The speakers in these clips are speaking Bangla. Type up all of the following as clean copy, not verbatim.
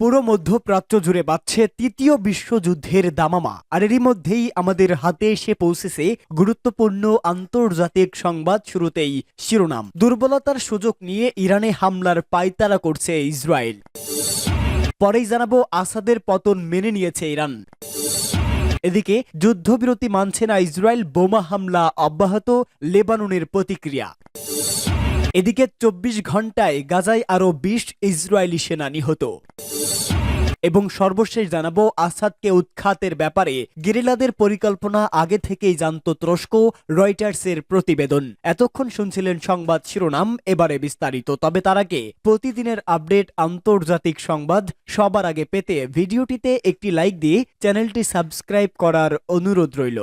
পুরো মধ্যপ্রাচ্য জুড়ে বাজছে তৃতীয় বিশ্বযুদ্ধের দামামা। আর এরই মধ্যেই আমাদের হাতে এসে পৌঁছেছে গুরুত্বপূর্ণ আন্তর্জাতিক সংবাদ। শুরুতেই শিরোনাম, দুর্বলতার সুযোগ নিয়ে ইরানে হামলার পায়তারা করছে ইসরায়েল। পরেই জানাবো, আসাদের পতন মেনে নিয়েছে ইরান। এদিকে যুদ্ধবিরতি মানছে না ইসরায়েল, বোমা হামলা অব্যাহত, লেবাননের প্রতিক্রিয়া। এদিকে ২৪ ঘন্টায় গাজায় আরও ২০ ইসরায়েলি সেনা নিহত। এবং সর্বশেষ জানাবো, আসাদকে উৎখাতের ব্যাপারে গেরিলাদের পরিকল্পনা আগে থেকেই জানত তুরস্ক, রয়টার্সের প্রতিবেদন। এতক্ষণ শুনছিলেন সংবাদ শিরোনাম, এবারে বিস্তারিত। তবে তার আগে প্রতিদিনের আপডেট আন্তর্জাতিক সংবাদ সবার আগে পেতে ভিডিওটিতে একটি লাইক দিয়ে চ্যানেলটি সাবস্ক্রাইব করার অনুরোধ রইল।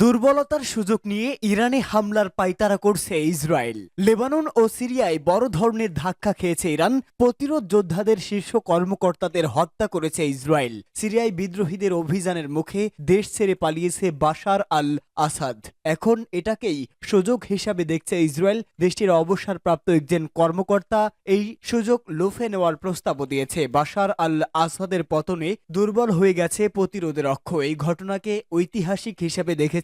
দুর্বলতার সুযোগ নিয়ে ইরানে হামলার পায়তারা করছে ইসরায়েল। লেবানন ও সিরিয়ায় বড় ধরনের ধাক্কা খেয়েছে ইরান। প্রতিরোধ যোদ্ধাদের শীর্ষ কর্মকর্তাদের হত্যা করেছে ইসরায়েল। সিরিয়ায় বিদ্রোহীদের অভিযানের মুখে দেশ ছেড়ে পালিয়েছে বাশার আল আসাদ। এখন এটাকেই সুযোগ হিসাবে দেখছে ইসরায়েল। দেশটির অবসরপ্রাপ্ত একজন কর্মকর্তা এই সুযোগ লুফে নেওয়ার প্রস্তাবও দিয়েছে। বাশার আল আসাদের পতনে দুর্বল হয়ে গেছে প্রতিরোধের অক্ষ। এই ঘটনাকে ঐতিহাসিক হিসেবে দেখেছে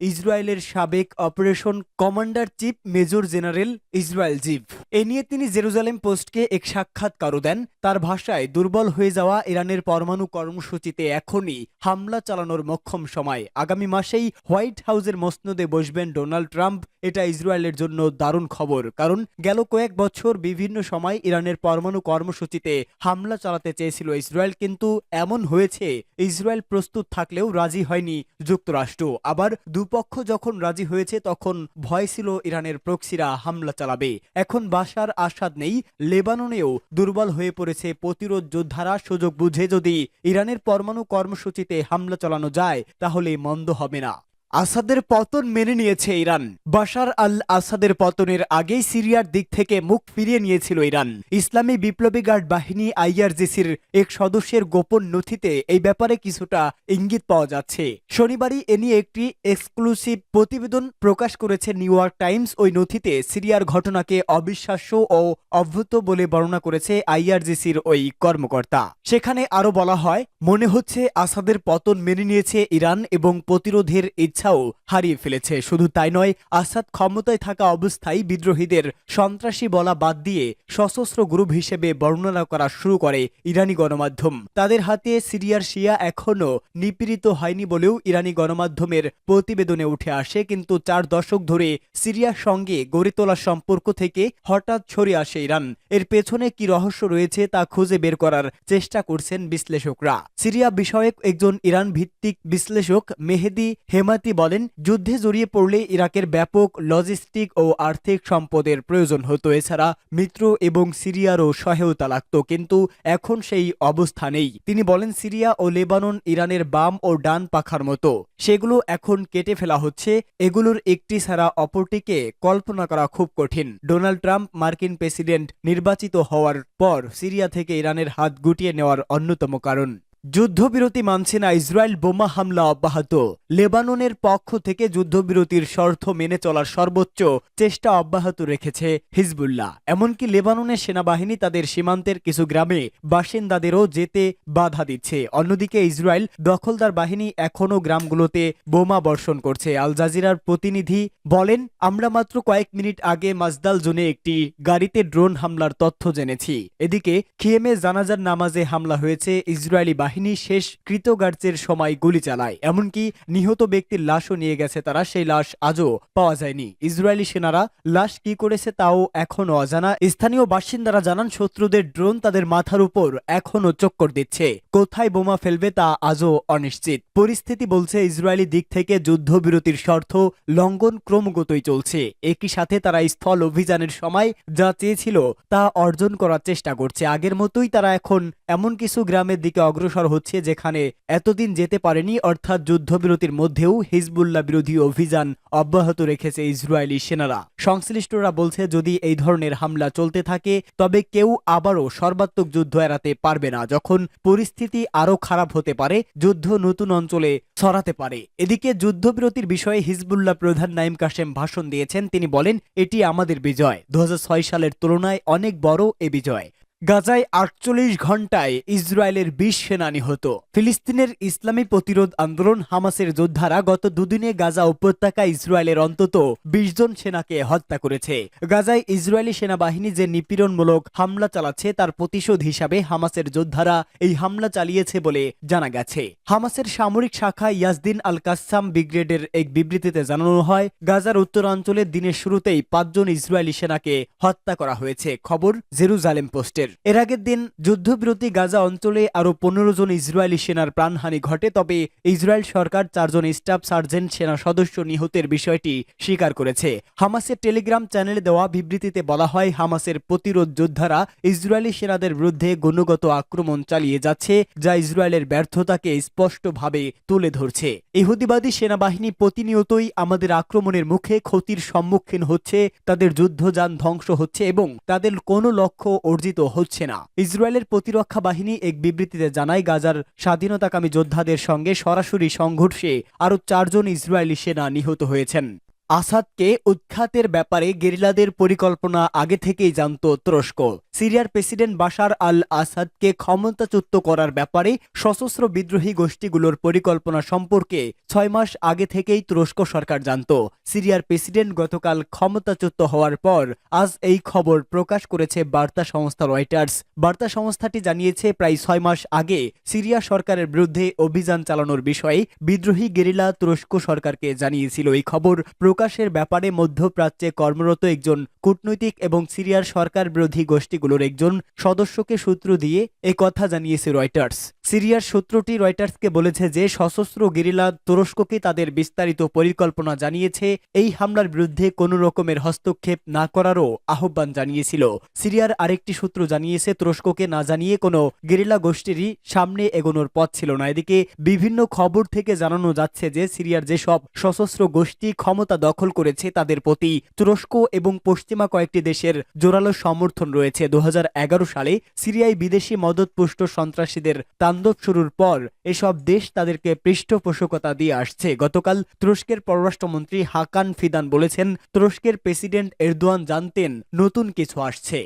ইসরায়েলের সাবেক operation commander chief major general Israel জিভ। এ নিয়ে তিনি জেরুজালেম পোস্টকে এক সাক্ষাৎকারও দেন। তার ভাষায়, দুর্বল হয়ে যাওয়া ইরানের পরমাণু কর্মসূচিতে এখনই হামলা চালানোর মোক্ষম সময়। আগামী মাসেই হোয়াইট হাউসের মসনদে বসবেন ডোনাল্ড ট্রাম্প। এটা ইসরায়েলের জন্য দারুণ খবর, কারণ গেল কয়েক বছর বিভিন্ন সময় ইরানের পরমাণু কর্মসূচিতে হামলা চালাতে চেয়েছিল ইসরায়েল, কিন্তু এমন হয়েছে ইসরায়েল প্রস্তুত থাকলেও রাজি হয়নি যুক্তরাষ্ট্র। আবার দুপক্ষ যখন রাজি হয়েছে তখন ভয় ছিল ইরানের প্রক্সিরা হামলা চালাবে। এখন বাশার আসাদ নেই, লেবাননেও দুর্বল হয়ে পড়েছে প্রতিরোধ যোদ্ধারা। সুযোগ বুঝে যদি ইরানের পরমাণু কর্মসূচিতে হামলা চালানো যায় তাহলে মন্দ হবে না। আসাদের পতন মেনে নিয়েছে ইরান। বাশার আল আসাদের পতনের আগেই সিরিয়ার দিক থেকে মুখ ফিরিয়ে নিয়েছিল ইরান। ইসলামী বিপ্লবী গার্ড বাহিনী আইআরজিসির এক সদস্যের গোপন নথিতে এই ব্যাপারে কিছুটা ইঙ্গিত পাওয়া যাচ্ছে। শনিবারই এ নিয়ে একটি এক্সক্লুসিভ প্রতিবেদন প্রকাশ করেছে নিউ ইয়র্ক টাইমস। ওই নথিতে সিরিয়ার ঘটনাকে অবিশ্বাস্য ও অভূত বলে বর্ণনা করেছে আইআরজিসির ওই কর্মকর্তা। সেখানে আরো বলা হয়, মনে হচ্ছে আসাদের পতন মেনে নিয়েছে ইরান এবং প্রতিরোধের ইচ্ছাও হারিয়ে ফেলেছে। শুধু তাই নয়, আসাদ ক্ষমতায় থাকা অবস্থায় বিদ্রোহীদের সন্ত্রাসী বলা বাদ দিয়ে সশস্ত্র গ্রুপ হিসেবে বর্ণনা করা শুরু করে ইরানি গণমাধ্যম। তাদের হাতে সিরিয়ার শিয়া এখনও নিপীড়িত হয়নি বলেও ইরানি গণমাধ্যমের প্রতিবেদনে উঠে আসে। কিন্তু 4 দশক ধরে সিরিয়ার সঙ্গে গড়ে তোলা সম্পর্ক থেকে হঠাৎ ছড়িয়ে আসে ইরান। এর পেছনে কি রহস্য রয়েছে তা খুঁজে বের করার চেষ্টা করছেন বিশ্লেষকরা। সিরিয়া বিষয়ক একজন ইরান ভিত্তিক বিশ্লেষক মেহেদি হেমাতি বলেন, যুদ্ধে জড়িয়ে পড়লে ইরাকের ব্যাপক লজিস্টিক ও আর্থিক সম্পদের প্রয়োজন হতো। এছাড়া মিত্র এবং সিরিয়ারও সহায়তা লাগত, কিন্তু এখন সেই অবস্থা নেই। তিনি বলেন, সিরিয়া ও লেবানন ইরানের বাম ও ডান পাখার মতো, সেগুলো এখন কেটে ফেলা হচ্ছে। এগুলোর একটি ছাড়া অপরটিকে কল্পনা করা খুব কঠিন। ডোনাল্ড ট্রাম্প মার্কিন প্রেসিডেন্ট নির্বাচিত হওয়ার পর সিরিয়া থেকে ইরানের হাত গুটিয়ে নেওয়ার অন্যতম কারণ। যুদ্ধবিরতি মানছে না ইসরায়েল, বোমা হামলা অব্যাহত। লেবাননের পক্ষ থেকে যুদ্ধবিরতির শর্ত মেনে চলার সর্বোচ্চ চেষ্টা অব্যাহত রেখেছে হিজবুল্লাহ। এমনকি লেবাননের সেনাবাহিনী তাদের সীমান্তের কিছু গ্রামে বাসিন্দাদেরও যেতে বাধা দিচ্ছে। অন্যদিকে ইসরায়েল দখলদার বাহিনী এখনও গ্রামগুলোতে বোমা বর্ষণ করছে। আল জাজিরার প্রতিনিধি বলেন, আমরা মাত্র কয়েক মিনিট আগে মাজদাল জোনে একটি গাড়িতে ড্রোন হামলার তথ্য জেনেছি। এদিকে খিয়েমে জানাজার নামাজে হামলা হয়েছে। ইসরায়েলি বাহিনী শেষ কৃতকার্যের সময় গুলি চালায়। এমনকি নিহত ব্যক্তির লাশও নিয়ে গেছে তারা। সেই লাশ আজও পাওয়া যায়নি। ইসরায়েলি সেনারা লাশ কি করেছে তাও এখনো অজানা। স্থানীয় বাসিন্দারা জানান, শত্রুদের ড্রোন তাদের মাথার উপর এখনো চক্কর দিচ্ছে। কোথায় বোমা ফেলবে তা আজও অনিশ্চিত। পরিস্থিতি বলছে ইসরায়েলি দিক থেকে যুদ্ধবিরতির শর্ত লঙ্ঘন ক্রমাগতই চলছে। একই সাথে তারা স্থল অভিযানের সময় যা চেয়েছিল তা অর্জন করার চেষ্টা করছে। আগের মতোই তারা এখন এমন কিছু গ্রামের দিকে অগ্রসর হচ্ছে যেখানে এতদিন যেতে পারেনি। অর্থাৎ যুদ্ধবিরতির মধ্যেও হিজবুল্লাহ বিরোধী অভিযান অব্যাহত রেখেছে ইসরায়েলি সেনারা। সংশ্লিষ্টরা বলছে, যদি এই ধরনের হামলা চলতে থাকে তবে কেউ আবারও সর্বাত্মক যুদ্ধ এড়াতে পারবে না। যখন পরিস্থিতি আরো খারাপ হতে পারে, যুদ্ধ নতুন অঞ্চলে ছড়াতে পারে। এদিকে যুদ্ধবিরতির বিষয়ে হিজবুল্লাহ প্রধান নাঈম কাশেম ভাষণ দিয়েছেন। তিনি বলেন, এটি আমাদের বিজয়। 2006 সালের তুলনায় অনেক বড় এ বিজয়। গাজায় ৪৮ ঘন্টায় ইসরায়েলের ২০ সেনা নিহত। ফিলিস্তিনের ইসলামী প্রতিরোধ আন্দোলন হামাসের যোদ্ধারা গত দুদিনে গাজা উপত্যকায় ইসরায়েলের অন্তত ২০ জন সেনাকে হত্যা করেছে। গাজায় ইসরায়েলি সেনাবাহিনী যে নিপীড়নমূলক হামলা চালাচ্ছে তার প্রতিশোধ হিসাবে হামাসের যোদ্ধারা এই হামলা চালিয়েছে বলে জানা গেছে। হামাসের সামরিক শাখা ইয়াজদিন আল কাসাম ব্রিগেডের এক বিবৃতিতে জানানো হয়, গাজার উত্তরাঞ্চলে দিনের শুরুতেই ৫ জন ইসরায়েলি সেনাকে হত্যা করা হয়েছে। খবর জেরুজালেম পোস্টের। এর আগের দিন যুদ্ধবিরতি গাজা অঞ্চলে আরো ১৫ জন ইসরায়েলি সেনার প্রাণহানি ঘটে, তবে ইসরায়েল সরকার ৪ জন স্টাফ সার্জেন্ট সেনা সদস্য নিহতের বিষয়টি স্বীকার করেছে। হামাসের টেলিগ্রাম চ্যানেলে দেওয়া বিবৃতিতে বলা হয়, হামাসের প্রতিরোধ যোদ্ধারা ইসরায়েলি সেনাদের বিরুদ্ধে গুণগত আক্রমণ চালিয়ে যাচ্ছে, যা ইসরায়েলের ব্যর্থতাকে স্পষ্টভাবে তুলে ধরছে। ইহুদিবাদী সেনাবাহিনী প্রতিনিয়তই আমাদের আক্রমণের মুখে ক্ষতির সম্মুখীন হচ্ছে, তাদের যুদ্ধযান ধ্বংস হচ্ছে এবং তাদের কোনো লক্ষ্য অর্জিত হচ্ছে না। ইসরায়েলের প্রতিরক্ষা বাহিনী এক বিবৃতিতে জানায়, গাজার স্বাধীনতাকামী যোদ্ধাদের সঙ্গে সরাসরি সংঘর্ষে আরও ৪ জন ইসরায়েলি সেনা নিহত হয়েছেন। আসাদকে উৎখাতের ব্যাপারে গেরিলাদের পরিকল্পনা আগে থেকেই জানত তুরস্ক। সিরিয়ার প্রেসিডেন্ট বাশার আল আসাদকে ক্ষমতাচ্যুত করার ব্যাপারে সশস্ত্র বিদ্রোহী গোষ্ঠীগুলোর পরিকল্পনা সম্পর্কে ৬ মাস আগে থেকেই তুরস্ক সরকার জানত। সিরিয়ার প্রেসিডেন্ট গতকাল ক্ষমতাচ্যুত হওয়ার পর আজ এই খবর প্রকাশ করেছে বার্তা সংস্থা রয়টার্স। বার্তা সংস্থাটি জানিয়েছে, প্রায় ৬ মাস আগে সিরিয়া সরকারের বিরুদ্ধে অভিযান চালানোর বিষয়ে বিদ্রোহী গেরিলা তুরস্ক সরকারকে জানিয়েছিল। এই খবর প্রকাশের ব্যাপারে মধ্যপ্রাচ্যে কর্মরত একজন কূটনৈতিক এবং সিরিয়ার সরকার বিরোধী গোষ্ঠীগুলোর একজন সদস্যকে সূত্র দিয়ে এ কথা জানিয়েছে রয়টার্স। সিরিয়ার সূত্রটি রয়টার্সকে বলেছে যে সশস্ত্র গেরিলা তুরস্ককে তাদের বিস্তারিত পরিকল্পনা জানিয়েছে, এই হামলার বিরুদ্ধে কোনো রকমের হস্তক্ষেপ না করারও আহ্বান জানিয়েছিল। সিরিয়ার আরেকটি সূত্র জানিয়েছে, তুরস্ককে না জানিয়ে কোনো গেরিলা গোষ্ঠীরই সামনে এগোনোর পথ ছিল না। এদিকে বিভিন্ন খবর থেকে জানানো যাচ্ছে যে সিরিয়ার যেসব সশস্ত্র গোষ্ঠী ক্ষমতা দখল করেছে তাদের প্রতি তুরস্ক এবং পশ্চিমা কয়েকটি দেশের জোরালো সমর্থন রয়েছে। ২০১১ সালে সিরিয়ায় বিদেশি মদতপুষ্ট সন্ত্রাসীদের তাণ্ডব শুরুর পর এসব দেশ তাদেরকে পৃষ্ঠপোষকতা দিয়ে আসছে। গতকাল তুরস্কের পররাষ্ট্রমন্ত্রী হাকান ফিদান বলেছেন, তুরস্কের প্রেসিডেন্ট এরদোয়ান জানতেন নতুন কিছু আসছে।